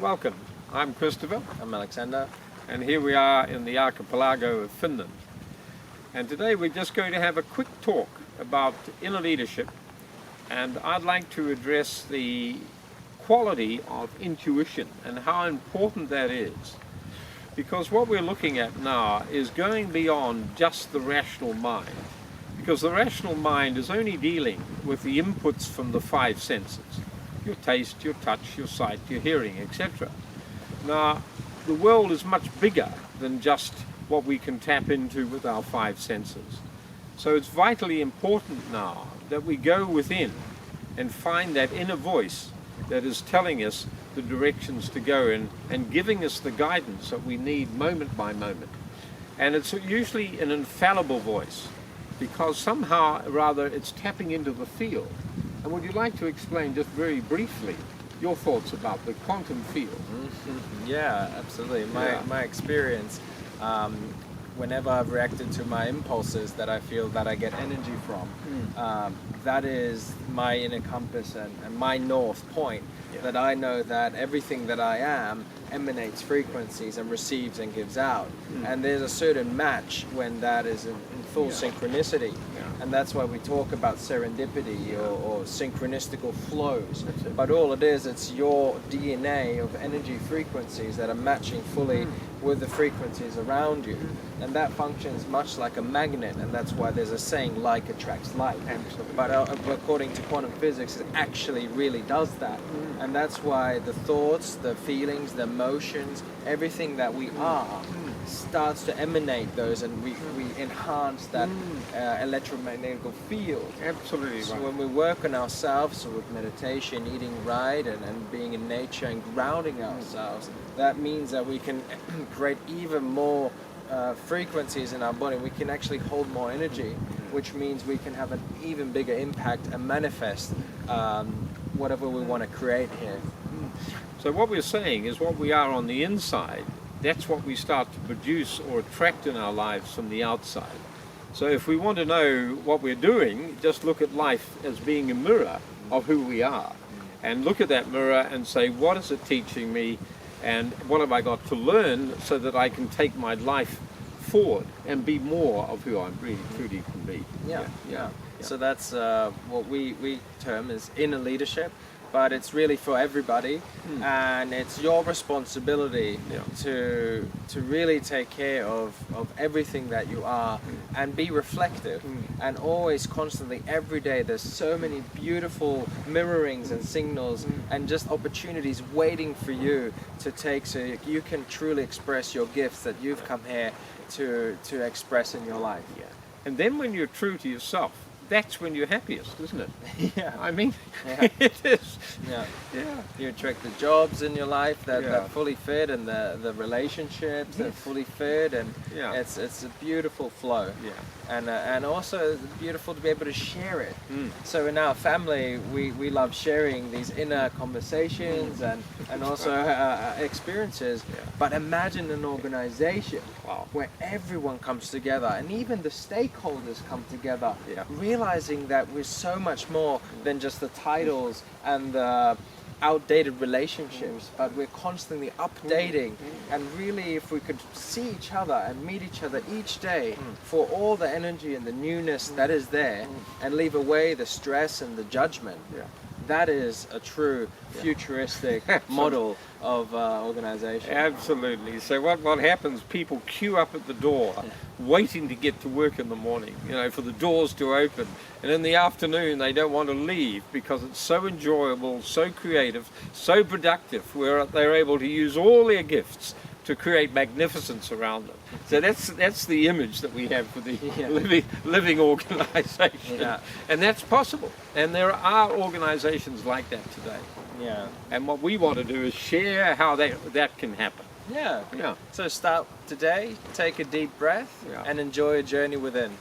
Welcome. I'm Christopher, I'm Alexander. and here we are in the archipelago of Finland. And today we're just going to have a quick talk about inner leadership, and I'd like to address the quality of intuition and how important that is. Because what we're looking at now is going beyond just the rational mind, because the rational mind is only dealing with the inputs from the five senses: your taste, your touch, your sight, your hearing, etc. Now, the world is much bigger than just what we can tap into with our five senses. So it's vitally important now that we go within and find that inner voice that is telling us the directions to go in and giving us the guidance that we need moment by moment. And it's usually an infallible voice, because somehow or rather it's tapping into the field. And would you like to explain just very briefly your thoughts about the quantum field? Yeah, absolutely. My experience, whenever I've reacted to my impulses that I feel that I get energy from, that is my inner compass and my north point, that I know that everything that I am emanates frequencies and receives and gives out. And there's a certain match when that is in full synchronicity. And that's why we talk about serendipity or synchronistical flows. But all it is, it's your DNA of energy frequencies that are matching fully with the frequencies around you. And that functions much like a magnet, and that's why there's a saying, like attracts like. But according to quantum physics, it actually really does that. And that's why the thoughts, the feelings, the emotions, everything that we are starts to emanate those, and we enhance that electromagnetic field. Absolutely. So right. when we work on ourselves, so with meditation, eating right, and being in nature and grounding ourselves, that means that we can create even more frequencies in our body. We can actually hold more energy, which means we can have an even bigger impact and manifest whatever we want to create here. So what we're saying is what we are on the inside, that's what we start to produce or attract in our lives from the outside. So if we want to know what we're doing, just look at life as being a mirror of who we are. And look at that mirror and say, what is it teaching me? And what have I got to learn so that I can take my life forward and be more of who I really truly can be. Yeah. So that's what we term as inner leadership, but it's really for everybody, and it's your responsibility to really take care of everything that you are, and be reflective, and always constantly every day there's so many beautiful mirrorings and signals and just opportunities waiting for you to take, so you can truly express your gifts that you've come here to express in your life. And then when you're true to yourself, that's when you're happiest, isn't it? I mean, it is. You attract the jobs in your life that fully fit, and the relationships that fully fit, and it's a beautiful flow. And also it's beautiful to be able to share it. So in our family, we love sharing these inner conversations and also experiences. But imagine an organization where everyone comes together, and even the stakeholders come together, realizing that we're so much more than just the titles and the outdated relationships, but we're constantly updating. And really, if we could see each other and meet each other each day for all the energy and the newness that is there, and leave away the stress and the judgment, that is a true futuristic model of organization. Absolutely. So what happens, people queue up at the door waiting to get to work in the morning, for the doors to open, and in the afternoon they don't want to leave because it's so enjoyable, so creative, so productive, where they're able to use all their gifts to create magnificence around them. So that's the image that we have for the living organization. And that's possible. And there are organizations like that today. And what we want to do is share how that can happen. So start today, take a deep breath, and enjoy a journey within.